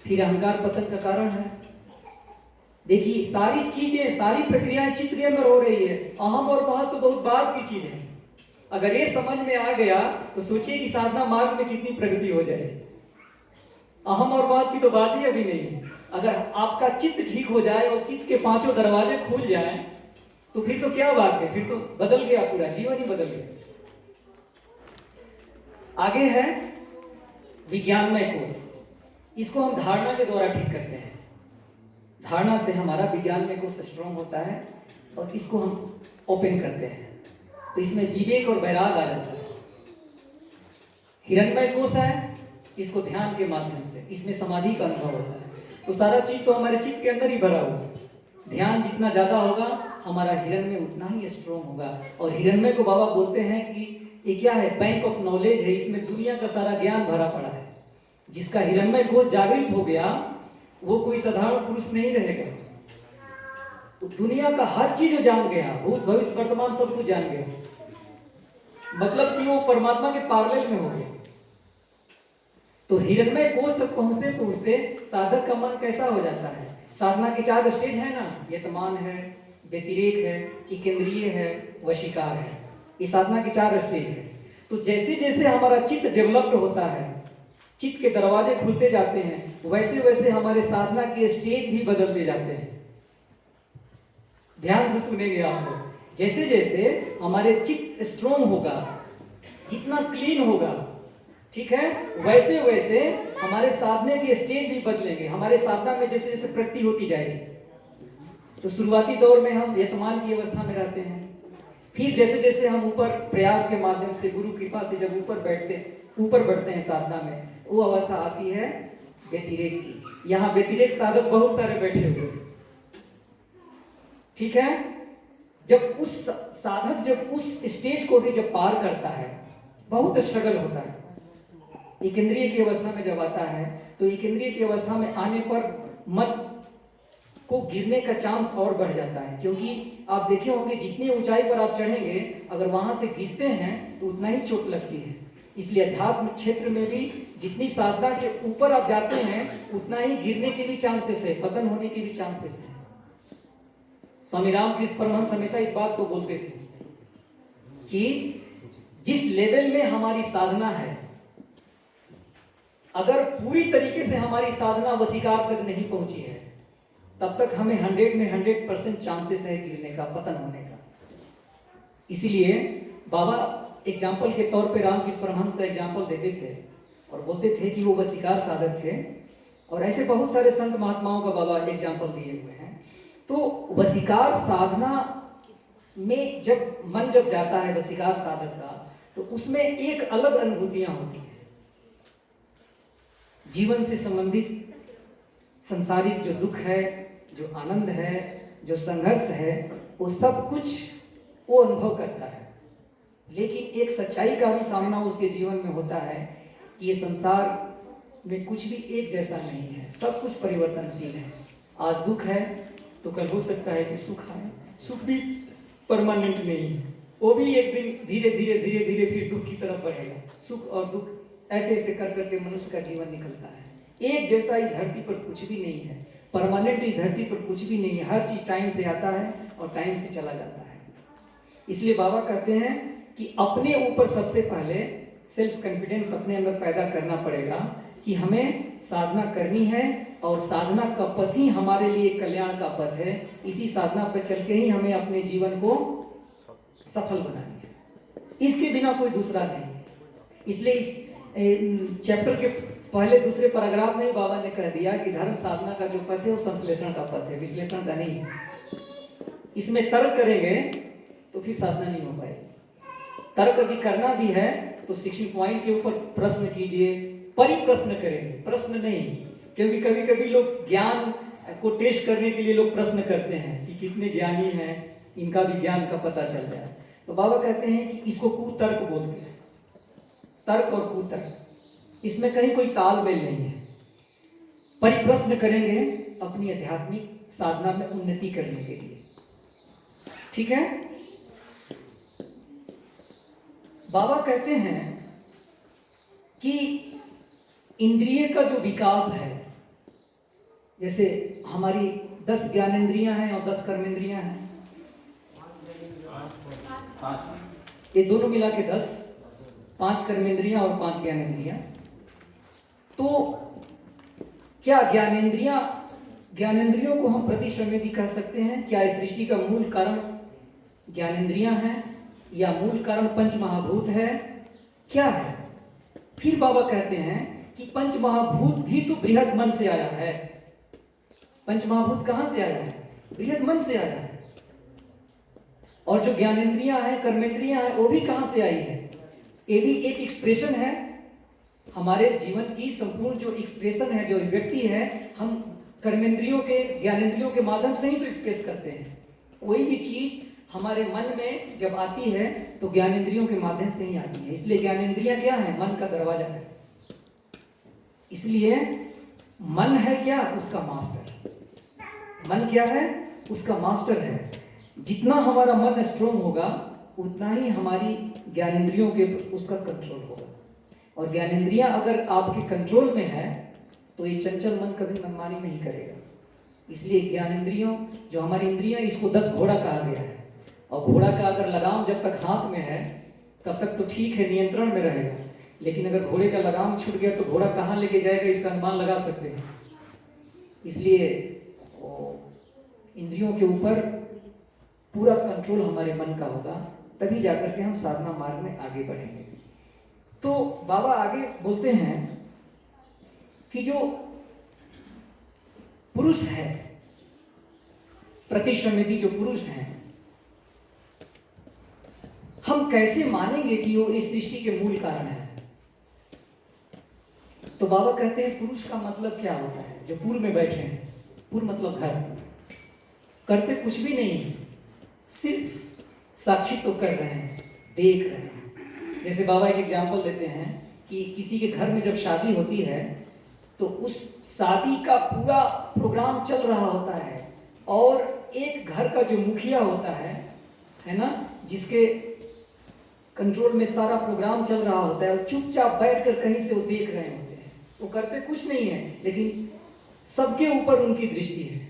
फिर अहंकार पतन का कारण है। देखिए सारी चीजें, सारी प्रक्रियाएं चित्त के अंदर हो रही है। अहम और महत्व तो बहुत बाद की चीज है। अगर ये समझ में आ गया तो सोचिए कि साधना मार्ग में कितनी प्रगति हो जाएगी। अहम और महत्व की तो बात ही अभी नहीं है। अगर आपका चित्त ठीक हो जाए और चित्त के पांचों दरवाजे खुल जाएं तो फिर तो क्या बात है, फिर तो बदल गया, पूरा जीवन ही बदल गया। आगे है विज्ञानमय कोश। इसको हम धारणा के द्वारा ठीक करते हैं। धारणा से हमारा विज्ञानमय कोश स्ट्रॉन्ग होता है और इसको हम ओपन करते हैं तो इसमें विवेक और वैराग आ जाता है। हिरण्मय कोश है, इसको ध्यान के माध्यम से, इसमें समाधि का अनुभव होता है। तो सारा चीज तो हमारे चित्त के अंदर ही भरा हुआ है। ध्यान जितना ज्यादा होगा हमारा हिरण्मय उतना ही स्ट्रॉन्ग होगा। और हिरण्मय को बाबा बोलते हैं कि ये क्या है, बैंक ऑफ नॉलेज है, इसमें दुनिया का सारा ज्ञान भरा पड़ा है। जिसका हिरण्मय कोश जागृत हो गया वो कोई साधारण पुरुष नहीं रहेगा, तो दुनिया का हर चीज जान गया, भूत भविष्य वर्तमान सब कुछ जान गया, मतलब कि वो परमात्मा के पार्लल में हो गया। तो हिरण्मय कोश तक पहुंचते पहुंचते साधक का मन कैसा हो जाता है। साधना के 4 स्टेज है ना, यतमान है, व्यतिरेक है, इकेंद्रिय है, वशीकार है। ये साधना के 4 स्टेज है। तो जैसे जैसे हमारा चित्त डेवलप्ड होता है, चित्त के दरवाजे खुलते जाते हैं, वैसे वैसे हमारे साधना के स्टेज भी बदलते जाते हैं। ध्यान से सुनेंगे आप लोग। जैसे जैसे हमारे चित्त स्ट्रॉन्ग होगा, जितना क्लीन होगा, ठीक है, वैसे वैसे हमारे साधने के स्टेज भी बदलेंगे। हमारे साधना में जैसे जैसे प्रगति होती जाएगी। तो शुरुआती दौर में हम यतमान की अवस्था में रहते हैं, फिर जैसे जैसे हम ऊपर प्रयास के माध्यम से, गुरु कृपा से जब ऊपर बढ़ते हैं साधना में, वो अवस्था आती है व्यतिरेक की। यहाँ व्यतिरेक साधक बहुत सारे बैठे हुए, ठीक है। जब उस साधक जब उस स्टेज को भी जब पार करता है, बहुत स्ट्रगल होता है। इकेंद्रिय की अवस्था में जब आता है तो इकेंद्रिय की अवस्था में आने पर मन को गिरने का चांस और बढ़ जाता है, क्योंकि आप देखे होंगे जितनी ऊंचाई पर आप चढ़ेंगे अगर वहां से गिरते हैं तो उतना ही चोट लगती है। इसलिए अध्यात्म क्षेत्र में भी जितनी साधना के ऊपर आप जाते हैं उतना ही गिरने के भी चांसेस है, पतन होने के भी चांसेस है। स्वामी रामकृष्ण परमहंस हमेशा इस बात को बोलते थे कि जिस लेवल में हमारी साधना है, अगर पूरी तरीके से हमारी साधना वशीकार तक नहीं पहुंची है, तब तक हमें 100 में 100% चांसेस है गिरने का, पतन होने का। इसीलिए बाबा एग्जाम्पल के तौर पे रामकृष्ण परमहंस का एग्जाम्पल देते थे और बोलते थे कि वो वशीकार साधक थे। और ऐसे बहुत सारे संत महात्माओं का बाबा एग्जाम्पल दिए हुए हैं। तो वशीकार साधना में जब मन जब जाता है वशीकार साधक का, तो उसमें एक अलग अनुभूतियां होती हैं। जीवन से संबंधित संसारिक जो दुख है, जो आनंद है, जो संघर्ष है, वो सब कुछ वो अनुभव करता है। लेकिन एक सच्चाई का भी सामना उसके जीवन में होता है कि ये संसार में कुछ भी एक जैसा नहीं है, सब कुछ परिवर्तनशील है। आज दुख है तो कल हो सकता है कि सुख आए। सुख भी परमानेंट नहीं है, वो भी एक दिन धीरे धीरे धीरे धीरे फिर दुख की तरफ बढ़ेगा। सुख और दुख ऐसे ऐसे कर करके मनुष्य का जीवन निकलता है। एक जैसा इस धरती पर कुछ भी नहीं है, परमानेंट इस धरती पर कुछ भी नहीं है। हर चीज टाइम से आता है और टाइम से चला जाता है। इसलिए बाबा कहते हैं कि अपने ऊपर सबसे पहले सेल्फ कॉन्फिडेंस अपने अंदर पैदा करना पड़ेगा कि हमें साधना करनी है और साधना का पथ ही हमारे लिए कल्याण का पथ है। इसी साधना पर चल के ही हमें अपने जीवन को सफल बनानी है, इसके बिना कोई दूसरा नहीं। इसलिए इस चैप्टर के पहले दूसरे पैराग्राफ में बाबा ने कह दिया कि धर्म साधना का जो पथ है वो संश्लेषण का पथ है, विश्लेषण का नहीं है। इसमें तर्क करेंगे तो फिर साधना नहीं हो पाएगी। तर्क यदि करना भी है तो 60 पॉइंट के ऊपर प्रश्न कीजिए, परिप्रश्न करेंगे, प्रश्न नहीं। क्योंकि कभी कभी लोग ज्ञान को टेस्ट करने के लिए लोग प्रश्न करते हैं कि कितने ज्ञानी हैं, इनका भी ज्ञान का पता चल जाए। तो बाबा कहते हैं कि इसको कुतर्क बोलते हैं, तर्क और कुतर्क, इसमें कहीं कोई तालमेल नहीं है। परिप्रश्न करेंगे अपनी आध्यात्मिक साधना में उन्नति करने के लिए। ठीक है। बाबा कहते हैं कि इंद्रिय का जो विकास है, जैसे हमारी 10 ज्ञानेंद्रियां हैं और 10 कर्मेंद्रियां हैं, ये दोनों मिला के 10, 5 कर्मेंद्रियां और 5 ज्ञानेंद्रियां। तो क्या ज्ञानेंद्रियों को हम प्रतिसंवेदी कह सकते हैं? क्या इस सृष्टि का मूल कारण ज्ञानेंद्रियां हैं या मूल कारण पंच महाभूत है? क्या है? फिर बाबा कहते हैं कि पंच महाभूत भी तो बृहद मन से आया है। पंच महाभूत कहां से आया है? बृहद मन से आया है। और जो ज्ञानेंद्रियां हैं, कर्मेंद्रियां हैं, वो भी कहां से आई है? ये भी एक एक्सप्रेशन है हमारे जीवन की। संपूर्ण जो एक्सप्रेशन है, जो व्यक्ति है, हम कर्मेंद्रियों के, ज्ञानेंद्रियों के माध्यम से ही तो एक्सप्रेस करते हैं। कोई भी चीज हमारे मन में जब आती है तो ज्ञानेंद्रियों के माध्यम से ही आती है। इसलिए ज्ञानेंद्रियां क्या है? मन का दरवाजा है। इसलिए मन है क्या? उसका मास्टर। मन क्या है? उसका मास्टर है। जितना हमारा मन स्ट्रोंग होगा उतना ही हमारी ज्ञानेंद्रियों के उसका कंट्रोल होगा। और ज्ञानेंद्रियां अगर आपके कंट्रोल में है तो ये चंचल मन कभी मनमानी नहीं करेगा। इसलिए ज्ञानेंद्रियों, जो हमारी इंद्रियां, इसको 10 घोड़ा कहा गया है। और घोड़ा का अगर लगाम जब तक हाथ में है तब तक तो ठीक है, नियंत्रण में रहेगा। लेकिन अगर घोड़े का लगाम छूट गया तो घोड़ा कहाँ लेके जाएगा, इसका अनुमान लगा सकते हैं। इसलिए इंद्रियों के ऊपर पूरा कंट्रोल हमारे मन का होगा, तभी जाकर के हम साधना मार्ग में आगे बढ़ेंगे। तो बाबा आगे बोलते हैं कि जो पुरुष है, प्रतिसंवेदी जो पुरुष हैं, हम कैसे मानेंगे कि वो इस सृष्टि के मूल कारण है? तो बाबा कहते हैं पुरुष का मतलब क्या होता है? जो पूर्व में बैठे हैं, पूर्व मतलब घर, करते कुछ भी नहीं, सिर्फ साक्षी तो कर रहे हैं, देख रहे हैं। जैसे बाबा एक एग्जाम्पल देते हैं कि किसी के घर में जब शादी होती है तो उस शादी का पूरा प्रोग्राम चल रहा होता है और एक घर का जो मुखिया होता है ना, जिसके कंट्रोल में सारा प्रोग्राम चल रहा होता है, और चुपचाप बैठकर कहीं से वो देख रहे होते हैं। वो करते कुछ नहीं है लेकिन सबके ऊपर उनकी दृष्टि है।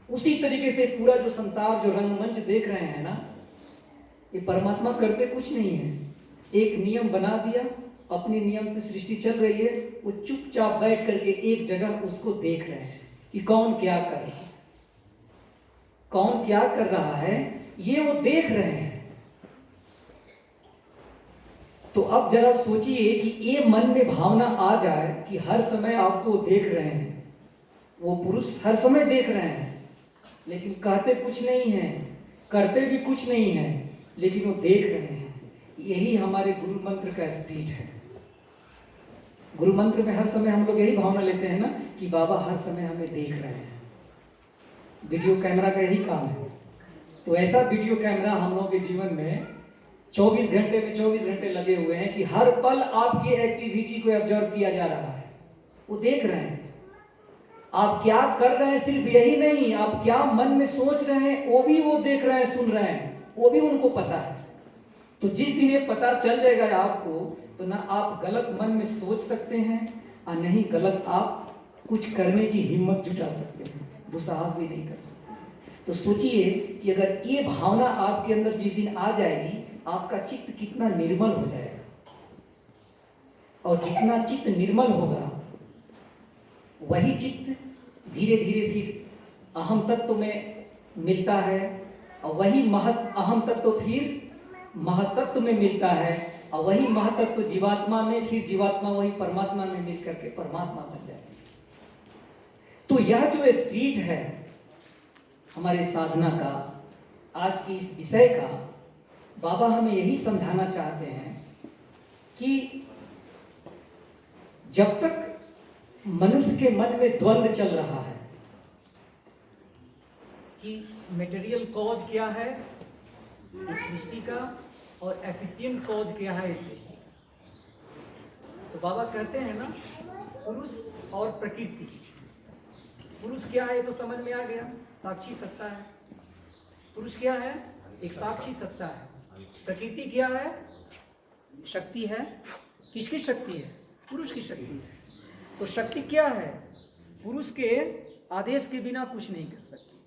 उसी तरीके से पूरा जो संसार, जो रंगमंच देख रहे हैं ना, ये परमात्मा करते कुछ नहीं है। एक नियम बना दिया, अपने नियम से सृष्टि चल रही है, वो चुपचाप बैठ करके एक जगह उसको देख रहे हैं कि कौन क्या कर रहा है, कौन क्या कर रहा है, ये वो देख रहे हैं। तो अब जरा सोचिए कि ये मन में भावना आ जाए कि हर समय आपको देख रहे हैं, वो पुरुष हर समय देख रहे हैं, लेकिन कहते कुछ नहीं है, करते भी कुछ नहीं है, लेकिन वो देख रहे हैं। यही हमारे गुरु मंत्र का स्पीड है। गुरु मंत्र में हर समय हम लोग यही भावना लेते हैं ना कि बाबा हर समय हमें देख रहे हैं। वीडियो कैमरा का यही काम है। तो ऐसा वीडियो कैमरा हम लोगों के जीवन में 24 घंटे में 24 घंटे लगे हुए हैं कि हर पल आपकी एक्टिविटी को ऑब्जर्व किया जा रहा है। वो देख रहे हैं आप क्या कर रहे हैं। सिर्फ यही नहीं, आप क्या मन में सोच रहे हैं वो भी वो देख रहे हैं, सुन रहे हैं, वो भी उनको पता है। तो जिस दिन ये पता चल जाएगा आपको, तो ना आप गलत मन में सोच सकते हैं और नहीं गलत आप कुछ करने की हिम्मत जुटा सकते हैं, दुस्साहस भी नहीं कर सकते। तो सोचिए कि अगर ये भावना आपके अंदर जिस दिन आ जाएगी, आपका चित्त कितना निर्मल हो जाएगा। और जितना चित्त निर्मल होगा वही चित्त धीरे धीरे फिर अहम तत्व में मिलता है, और वही महत अहम तत्व फिर महतत्व में मिलता है, और वही महतत्व जीवात्मा में, फिर जीवात्मा वही परमात्मा में मिल करके परमात्मा बन जाए। तो यह जो स्पीड है हमारे साधना का, आज की इस विषय का, बाबा हमें यही समझाना चाहते हैं कि जब तक मनुष्य के मन में द्वंद्व चल रहा है कि मटेरियल कॉज क्या है इस सृष्टि का और एफिशिएंट कॉज क्या है इस सृष्टि का, तो बाबा कहते हैं ना, पुरुष और प्रकृति। पुरुष क्या है तो समझ में आ गया, साक्षी सत्ता है। पुरुष क्या है? एक साक्षी सत्ता है। प्रकृति क्या है? शक्ति है। किसकी शक्ति है? पुरुष की शक्ति है। तो शक्ति क्या है? पुरुष के आदेश के बिना कुछ नहीं कर सकती,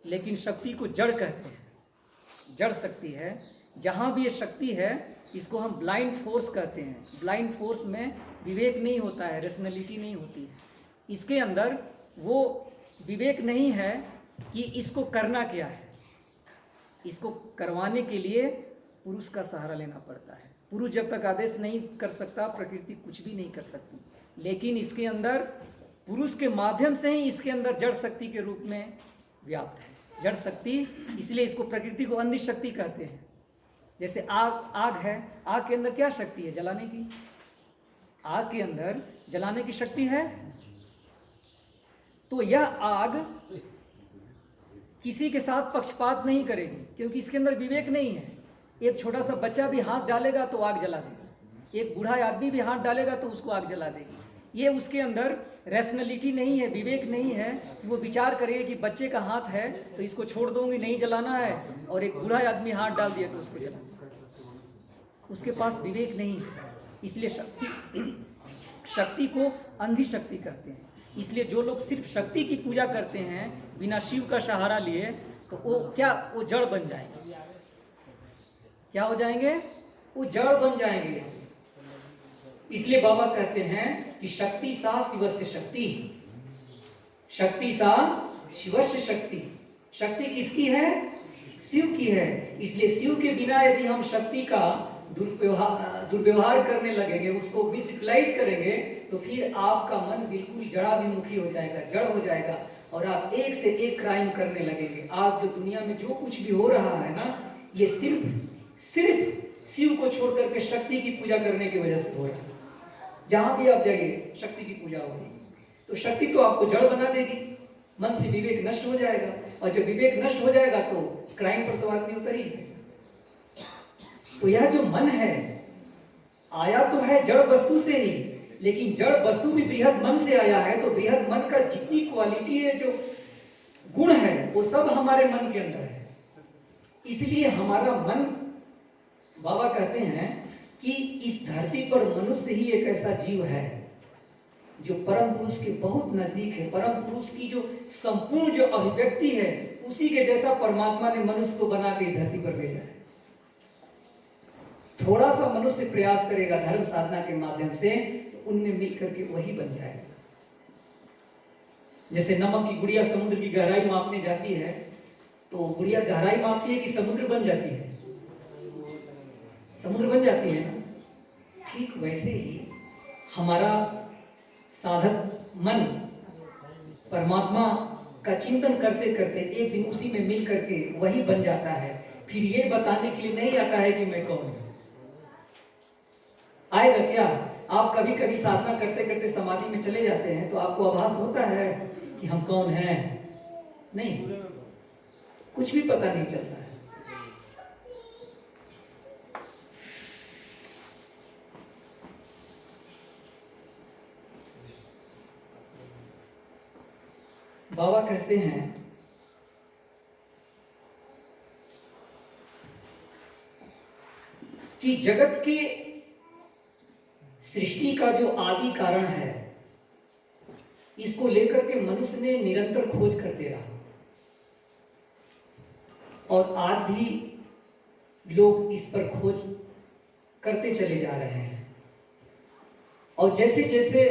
लेकिन शक्ति को जड़ कहते हैं। जड़ शक्ति है। जहाँ भी ये शक्ति है इसको हम ब्लाइंड फोर्स कहते हैं। ब्लाइंड फोर्स में विवेक नहीं होता है, रेशनैलिटी नहीं होती है। इसके अंदर वो विवेक नहीं है कि इसको करना क्या है। इसको करवाने के लिए पुरुष का सहारा लेना पड़ता है। पुरुष जब तक आदेश नहीं कर सकता, प्रकृति कुछ भी नहीं कर सकती। लेकिन इसके अंदर पुरुष के माध्यम से ही इसके अंदर जड़ शक्ति के रूप में व्याप्त है। जड़ शक्ति, इसलिए इसको प्रकृति को अंधी शक्ति कहते हैं। जैसे आग है, आग के अंदर क्या शक्ति है? जलाने की। आग के अंदर जलाने की शक्ति है। तो यह आग किसी के साथ पक्षपात नहीं करेगी, क्योंकि इसके अंदर विवेक नहीं है। एक छोटा सा बच्चा भी हाथ डालेगा तो आग जला देगा, एक बूढ़ा आदमी भी हाथ डालेगा तो उसको आग जला देगी। ये उसके अंदर रैशनैलिटी नहीं है, विवेक नहीं है कि वो विचार करे कि बच्चे का हाथ है तो इसको छोड़ दूंगी, नहीं जलाना है, और एक बूढ़ा आदमी हाथ डाल दिया तो उसको जला। उसके पास विवेक नहीं है। इसलिए शक्ति को अंधी शक्ति कहते हैं। इसलिए जो लोग सिर्फ शक्ति की पूजा करते हैं बिना शिव का सहारा लिए, तो वो जड़ बन जाएंगे। क्या हो जाएंगे? वो जड़ बन जाएंगे। इसलिए बाबा कहते हैं कि शक्ति सा शिवस्य शक्ति, शक्ति सा शिवस्य शक्ति। शक्ति किसकी है? शिव की है। इसलिए शिव के बिना यदि हम शक्ति का दुर्व्यवहार करने लगेंगे, उसको मिसयूटिलाइज करेंगे, तो फिर आपका मन बिल्कुल जड़ाभिमुखी हो जाएगा, जड़ हो जाएगा, और आप एक से एक क्राइम करने लगेंगे। आज जो दुनिया में जो कुछ भी हो रहा है ना, ये सिर्फ शिव को छोड़ करके शक्ति की पूजा करने की वजह से हो रहा है। जहां भी आप जाइए शक्ति की पूजा होगी, तो शक्ति तो आपको जड़ बना देगी, मन से विवेक नष्ट हो जाएगा, और जब विवेक नष्ट हो जाएगा तो क्राइम पर तो आदमी उतर ही जाएगा। तो यह जो मन है, आया तो है जड़ वस्तु से ही, लेकिन जड़ वस्तु भी बृहद मन से आया है। तो बृहद मन का जितनी क्वालिटी है, जो गुण है, वो सब हमारे मन के अंदर है। इसलिए हमारा मन, बाबा कहते हैं कि इस धरती पर मनुष्य ही एक ऐसा जीव है जो परम पुरुष के बहुत नजदीक है। परम पुरुष की जो संपूर्ण जो अभिव्यक्ति है, उसी के जैसा परमात्मा ने मनुष्य को बना के इस धरती पर भेजा है। थोड़ा सा मनुष्य प्रयास करेगा धर्म साधना के माध्यम से, तो उनमें मिलकर के वही बन जाएगा। जैसे नमक की गुड़िया समुद्र की गहराई मापने जाती है, तो गुड़िया गहराई मापती है कि समुद्र बन जाती है? समुद्र बन जाती है ना। ठीक वैसे ही हमारा साधक मन परमात्मा का चिंतन करते करते एक दिन उसी में मिल करके वही बन जाता है। फिर ये बताने के लिए नहीं आता है कि मैं कौन हूं। आएगा क्या? आप कभी कभी साधना करते करते समाधि में चले जाते हैं, तो आपको आभास होता है कि हम कौन हैं? नहीं, कुछ भी पता नहीं चलता है। बाबा कहते हैं कि जगत के सृष्टि का जो आदि कारण है, इसको लेकर के मनुष्य ने निरंतर खोज करते रहा, और आज भी लोग इस पर खोज करते चले जा रहे हैं। और जैसे जैसे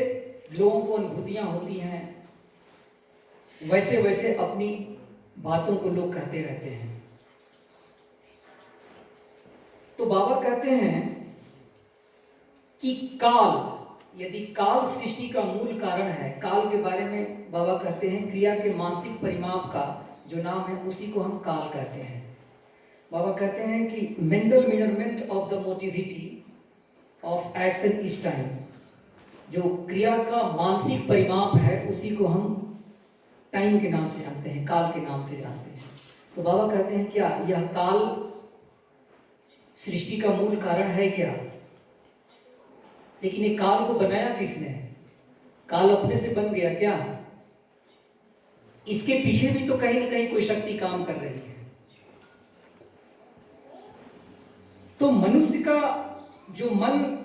लोगों को अनुभूतियां होती हैं, वैसे वैसे अपनी बातों को लोग कहते रहते हैं। तो बाबा कहते हैं कि काल, यदि काल सृष्टि का मूल कारण है, काल के बारे में बाबा कहते हैं क्रिया के मानसिक परिमाप का जो नाम है उसी को हम काल कहते हैं। बाबा कहते हैं कि mental measurement of the motivity of action is time. जो क्रिया का मानसिक परिमाप है उसी को हम टाइम के नाम से जानते हैं, काल के नाम से जानते हैं। तो बाबा कहते हैं क्या यह काल सृष्टि का मूल कारण है क्या? लेकिन ये काल को बनाया किसने? काल अपने से बन गया क्या? इसके पीछे भी तो कहीं ना कहीं कोई शक्ति काम कर रही है। तो मनुष्य का जो मन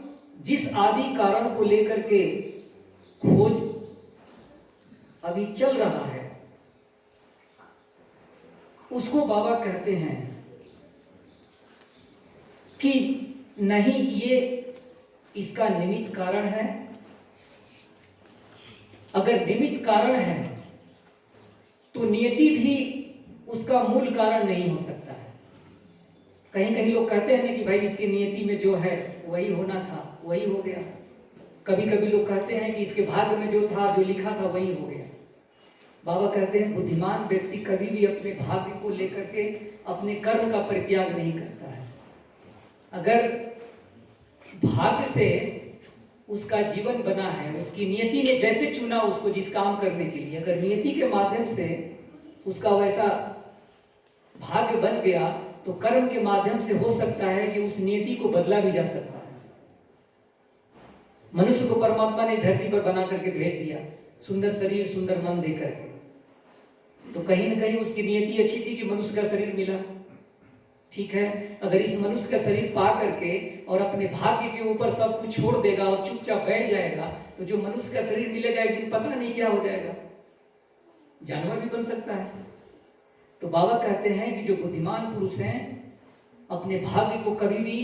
जिस आदि कारण को लेकर के खोज अभी चल रहा है, उसको बाबा कहते हैं कि नहीं, ये इसका निमित्त कारण है। अगर निमित्त कारण है तो नियति भी उसका मूल कारण नहीं हो सकता है। कहीं कहीं लोग कहते हैं ना कि भाई इसकी नियति में जो है वही होना था, वही हो गया। कभी कभी लोग कहते हैं कि इसके भाग्य में जो था, जो लिखा था, वही हो गया। बाबा कहते हैं बुद्धिमान व्यक्ति कभी भी अपने भाग्य को लेकर के अपने कर्म का परित्याग नहीं करता है। अगर भाग्य से उसका जीवन बना है, उसकी नियति ने जैसे चुना उसको जिस काम करने के लिए, अगर नियति के माध्यम से उसका वैसा भाग्य बन गया तो कर्म के माध्यम से हो सकता है कि उस नियति को बदला भी जा सकता है। मनुष्य को परमात्मा ने धरती पर बना करके भेज दिया, सुंदर शरीर सुंदर मन दे करके। तो कहीं ना कहीं उसकी नियति अच्छी थी कि मनुष्य का शरीर मिला, ठीक है। अगर इस मनुष्य का शरीर पा करके और अपने भाग्य के ऊपर सब कुछ छोड़ देगा और चुपचाप बैठ जाएगा तो जो मनुष्य का शरीर मिलेगा एक दिन पता नहीं क्या हो जाएगा, जानवर भी बन सकता है। तो बाबा कहते हैं कि जो बुद्धिमान पुरुष हैं अपने भाग्य को कभी भी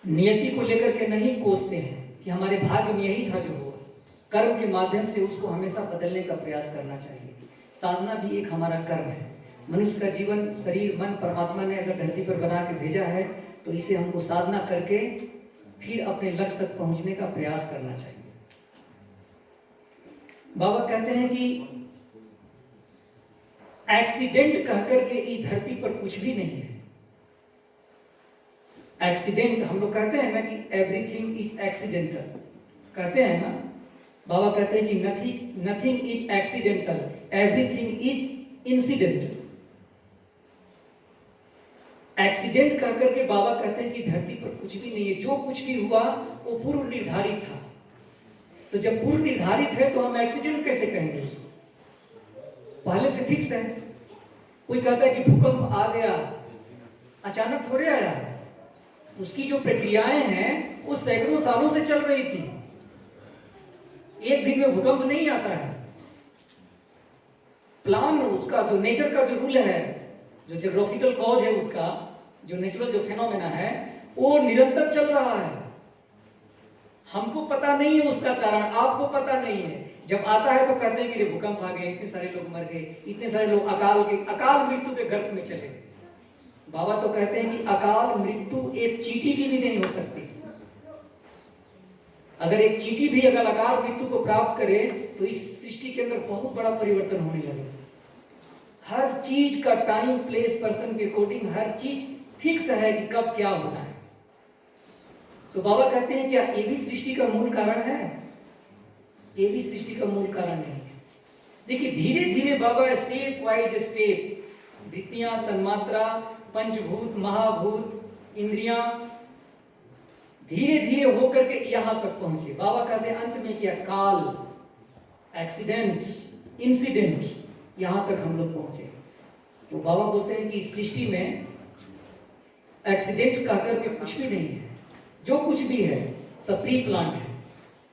नियति को लेकर के नहीं कोसते हैं कि हमारे भाग्य में यही था जो हुआ। कर्म के माध्यम से उसको हमेशा बदलने का प्रयास करना चाहिए। साधना भी एक हमारा कर्म है। मनुष्य का जीवन, शरीर, मन परमात्मा ने अगर धरती पर बना के भेजा है तो इसे हमको साधना करके फिर अपने लक्ष्य तक पहुंचने का प्रयास करना चाहिए। बाबा कहते हैं कि एक्सीडेंट कहकर के इस धरती पर कुछ भी नहीं है। एक्सीडेंट हम लोग कहते हैं ना कि एवरीथिंग इज एक्सीडेंटल, कहते हैं ना। बाबा कहते हैं कि nothing is accidental, everything is incidental. Accident कहकर के बाबा कहते हैं कि धरती पर कुछ भी नहीं है। जो कुछ भी हुआ वो पूर्व निर्धारित था। तो जब पूर्व निर्धारित है तो हम एक्सीडेंट कैसे कहेंगे? पहले से फिक्स है। कोई कहता है कि भूकंप आ गया, अचानक थोड़े आया है। उसकी जो प्रक्रियाएं हैं वो सैकड़ों सालों से चल रही थी। एक दिन में भूकंप नहीं आता है। प्लान उसका जो नेचर का जो रूल है, जो ज्योग्राफिकल कॉज है, उसका जो नेचुरल जो फेनोमेना है वो निरंतर चल रहा है। हमको पता नहीं है उसका कारण, आपको पता नहीं है। जब आता है तो कहते हैं कि भूकंप आ गए, इतने सारे लोग मर गए, इतने सारे लोग अकाल मृत्यु के गर्त में चले गए। बाबा तो कहते हैं कि अकाल मृत्यु एक चींटी की भी नहीं हो सकती। अगर एक चींटी भी अगर अकाल मृत्यु को प्राप्त करे तो इस सृष्टि के अंदर बहुत बड़ा परिवर्तन होने लगे। हर चीज का टाइम, प्लेस, पर्सन के अकॉर्डिंग हर चीज फिक्स है कि कब क्या होना है। तो बाबा कहते हैं क्या ये भी सृष्टि का मूल कारण है? ये भी सृष्टि का मूल कारण नहीं है। देखिए धीरे धीरे बाबा स्टेप वाइज स्टेप, वृत्तियां, तन्मात्रा, पंचभूत, महाभूत, इंद्रियां, धीरे धीरे होकर के यहां तक पहुंचे। बाबा कहते हैं अंत में क्या? काल, एक्सीडेंट, इंसिडेंट, यहां तक हम लोग पहुंचे। तो बाबा बोलते हैं कि इस सृष्टि में एक्सीडेंट कहकर के कुछ भी नहीं है। जो कुछ भी है सब प्री प्लान्ड है,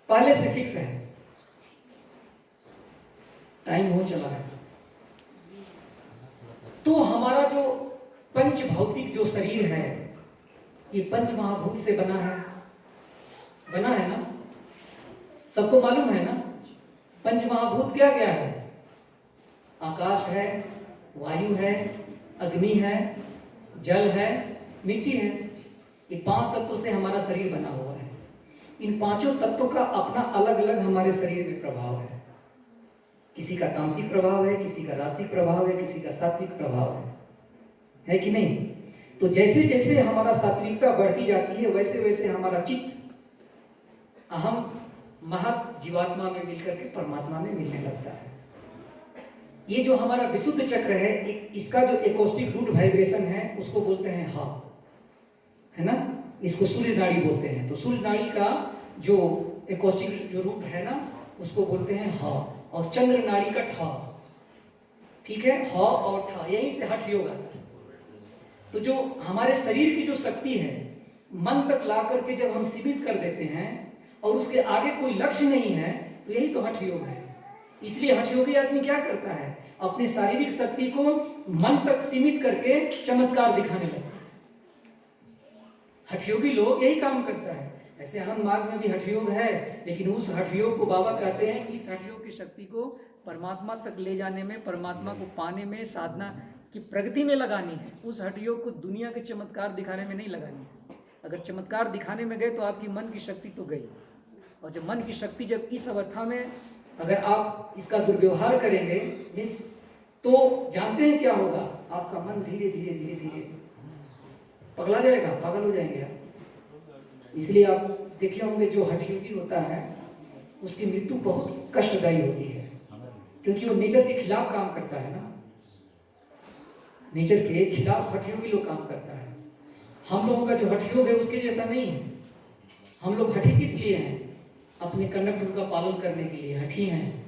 पहले से फिक्स है। टाइम हो चला है। तो हमारा जो पंच भौतिक जो शरीर है ये पंच महाभूत से बना है ना? सबको मालूम है ना? पंच महाभूत क्या क्या है? आकाश है, वायु है, अग्नि है, जल है, मिट्टी है। ये 5 तत्वों से हमारा शरीर बना हुआ है। इन 5 तत्वों का अपना अलग अलग हमारे शरीर में प्रभाव है। किसी का तामसिक प्रभाव है, किसी का राशिक प्रभाव है, किसी का सात्विक प्रभाव है कि नहीं? तो जैसे जैसे हमारा सात्विकता बढ़ती जाती है वैसे वैसे हमारा चित्त अहम महत जीवात्मा में मिलकर के परमात्मा में मिलने लगता है। ये जो हमारा विशुद्ध चक्र है, इसका जो एकॉस्टिक रूट वाइब्रेशन है उसको बोलते हैं हा, है ना? इसको सूर्य नाड़ी बोलते हैं। तो सूर्य नाड़ी का जो एकॉस्टिक जो रूप है ना उसको बोलते हैं ह, और चंद्र नाड़ी का ठ, ठीक है, ह और ठ, यहीं से हठ योग आता है। तो जो हमारे शरीर की जो शक्ति है मन तक ला करके जब हम सीमित कर देते हैं और उसके आगे कोई लक्ष्य नहीं है, तो यही तो हठ योग है। इसलिए हठ योगी आदमी क्या करता है, अपने शारीरिक शक्ति को मन तक सीमित करके चमत्कार दिखाने लगता है। हठ योगी लोग यही काम करता है। ऐसे आनंद मार्ग में भी हठ योग है, लेकिन उस हठ योग को बाबा कहते हैं कि इस हठ योग की शक्ति को परमात्मा तक ले जाने में, परमात्मा को पाने में, साधना की प्रगति में लगानी है। उस हठ योग को दुनिया के चमत्कार दिखाने में नहीं लगानी है। अगर चमत्कार दिखाने में गए तो आपकी मन की शक्ति तो गई, और जब मन की शक्ति जब इस अवस्था में अगर आप इसका दुर्व्यवहार करेंगे इस, तो जानते हैं क्या होगा, आपका मन धीरे धीरे धीरे धीरे पगला जाएगा, पागल हो जाएंगे आप। इसलिए आप देखे होंगे जो हठ योगी होता है उसकी मृत्यु बहुत कष्टदायी होती है, क्योंकि वो नेचर के खिलाफ काम करता है ना, नेचर के खिलाफ हठ योगी लोग काम करता है। हम लोगों का जो हठ योग है उसके जैसा नहीं है। हम लोग हठी किस लिए हैं, अपने कंडक्ट रूल का पालन करने के लिए हठी हैं,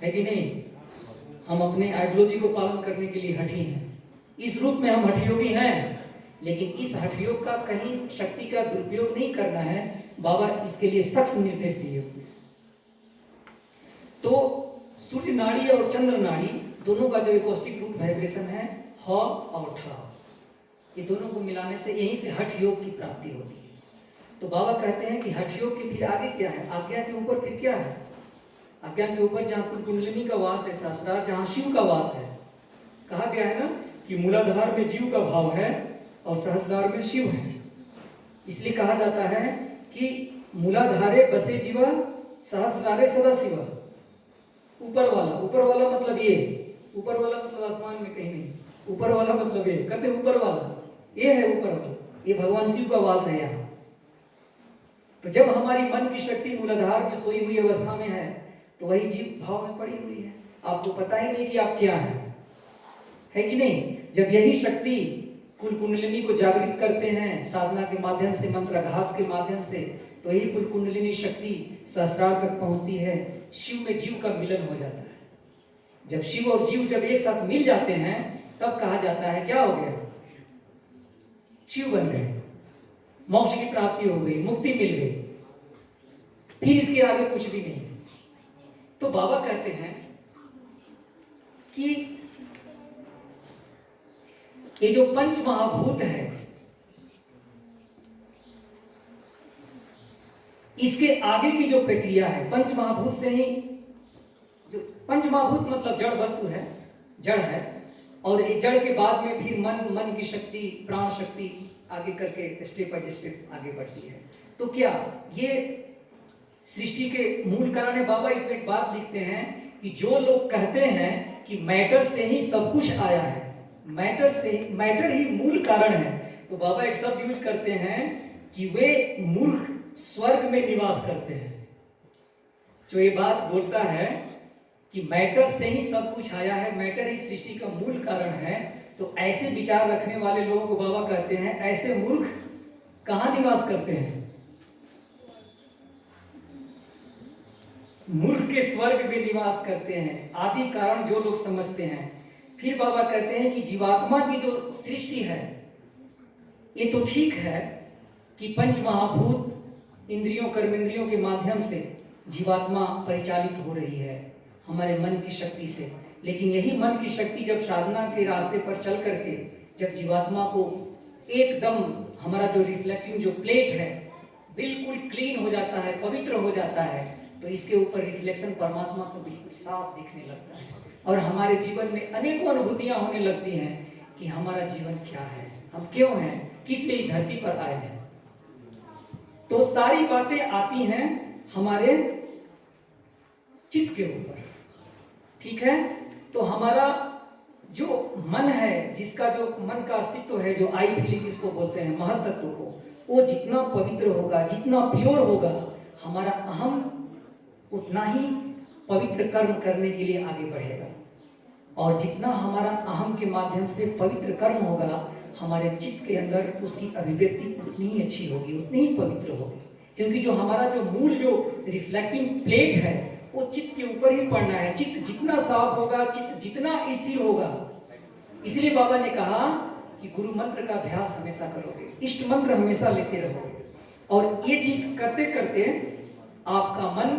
है कि नहीं? हम अपने आइडियोलॉजी को पालन करने के लिए हठी हैं। इस रूप में हम हठ योगी हैं, लेकिन इस हठ योग का कहीं शक्ति का दुरुपयोग नहीं करना है। बाबा इसके लिए सख्त निर्देश दिए हुए। तो सूर्य नाड़ी और चंद्र नाड़ी दोनों का जो एकॉस्टिक रूप वाइब्रेशन है ह और ठ, ये दोनों को मिलाने से यहीं से हठ योग की प्राप्ति होती है। तो बाबा कहते हैं कि हठ योग के फिर आगे क्या है, आज्ञा के ऊपर फिर क्या है? आज्ञा के ऊपर जहाँ कुंडलिनी का वास है, सहस्त्रार जहाँ शिव का वास है, कहा गया है ना कि मूलाधार में जीव का भाव है और सहस्त्रार में शिव है। इसलिए कहा जाता है कि मूलाधारे बसे जीवा, सहस्रारे सदा शिवा। ऊपर वाला मतलब ये, ऊपर वाला मतलब आसमान में कहीं नहीं, ऊपर वाला मतलब ये, कहते ऊपर वाला ये है, ऊपर वाला ये भगवान शिव का वास है यहाँ। तो जब हमारी मन की शक्ति मूलाधार में सोई हुई अवस्था में है, तो वही जीव भाव में पड़ी हुई है, आपको पता ही नहीं कि आप क्या है कि नहीं? जब यही शक्ति कुल कुंडलिनी को जागृत करते हैं साधना के माध्यम से, मंत्राघात के माध्यम से, तो यही कुल कुंडलिनी शक्ति सहस्रार तक पहुंचती है, शिव में जीव का मिलन हो जाता है। जब शिव और जीव जब एक साथ मिल जाते हैं तब कहा जाता है क्या हो गया, शिव बन गए, मोक्ष की प्राप्ति हो गई, मुक्ति मिल गई, फिर इसके आगे कुछ भी नहीं। तो बाबा कहते हैं कि ये जो पंच महाभूत है, इसके आगे की जो प्रक्रिया है, पंच महाभूत से ही, जो पंच महाभूत मतलब जड़ वस्तु है, जड़ है, और ये जड़ के बाद में फिर मन की शक्ति, प्राण शक्ति आगे करके स्टेप बाय स्टेप आगे बढ़ती है। तो क्या ये सृष्टि के मूल कारण है? बाबा इसमें एक बात लिखते हैं कि जो लोग कहते हैं कि मैटर से ही सब कुछ आया है, मैटर ही मूल कारण है, तो बाबा एक शब्द यूज करते हैं कि वे मूर्ख स्वर्ग में निवास करते हैं। जो ये बात बोलता है कि मैटर से ही सब कुछ आया है, मैटर ही सृष्टि का मूल कारण है, तो ऐसे विचार रखने वाले लोगों को बाबा कहते हैं ऐसे मूर्ख कहां निवास करते हैं? मूर्ख के स्वर्ग में निवास करते हैं, आदि कारण जो लोग समझते हैं। फिर बाबा कहते हैं कि जीवात्मा की जो सृष्टि है, ये तो ठीक है कि पंच महाभूत इंद्रियों कर्मेंद्रियों के माध्यम से जीवात्मा परिचालित हो रही है हमारे मन की शक्ति से, लेकिन यही मन की शक्ति जब साधना के रास्ते पर चल करके जब जीवात्मा को एकदम हमारा जो रिफ्लेक्टिंग जो प्लेट है बिल्कुल क्लीन हो जाता है, पवित्र हो जाता है, तो इसके ऊपर रिफ्लेक्शन परमात्मा को बिल्कुल साफ दिखने लगता है और हमारे जीवन में अनेकों अनुभूतियां होने लगती हैं कि हमारा जीवन क्या है, हम क्यों हैं, किस लिए इस धरती पर आए हैं। तो सारी बातें आती हैं हमारे चित्त के ऊपर, ठीक है? तो हमारा जो मन है, जिसका जो मन का अस्तित्व है, जो आई फीलिंग जिसको बोलते हैं, महत तत्व को, वो जितना पवित्र होगा, जितना प्योर होगा, हमारा अहम उतना ही पवित्र कर्म करने के लिए आगे बढ़ेगा। और जितना हमारा अहम के माध्यम से पवित्र कर्म होगा, हमारे चित्त के अंदर उसकी अभिव्यक्ति उतनी ही अच्छी होगी, उतनी ही पवित्र होगी। क्योंकि जो हमारा जो मूल जो रिफ्लेक्टिंग प्लेट है वो चित्त के ऊपर ही पड़ना है। चित्त जितना साफ होगा, चित्त जितना स्थिर होगा, इसलिए बाबा ने कहा कि गुरु मंत्र का अभ्यास हमेशा करोगे, इष्ट मंत्र हमेशा लेते रहोगे, और ये चीज करते करते आपका मन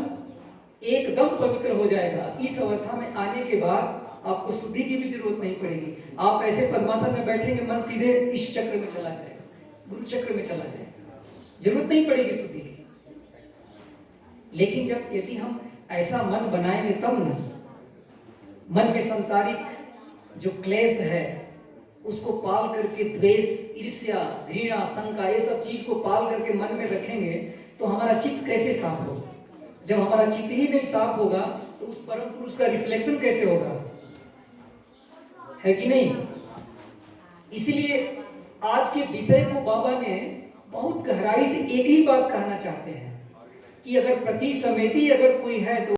एकदम पवित्र हो जाएगा। इस अवस्था में आने के बाद आपको शुद्धि की भी जरूरत नहीं पड़ेगी। आप ऐसे पद्मासन में बैठेंगे, मन सीधे इस चक्र में चला जाएगा, गुरु चक्र में चला जाएगा, जरूरत नहीं पड़ेगी शुद्धि की। लेकिन जब यदि हम ऐसा मन बनाएंगे तब ना, मन में सांसारिक जो क्लेश है उसको पाल करके द्वेष, ईर्ष्या, घृणा, शंका, ये सब चीज को पाल करके मन में रखेंगे तो हमारा चित्त कैसे साफ होगा? जब हमारा चित्त ही नहीं साफ होगा तो उस परम पुरुष का रिफ्लेक्शन कैसे होगा? है कि नहीं? इसलिए आज के विषय को बाबा ने बहुत गहराई से एक ही बात कहना चाहते हैं कि अगर प्रति समिति अगर कोई है तो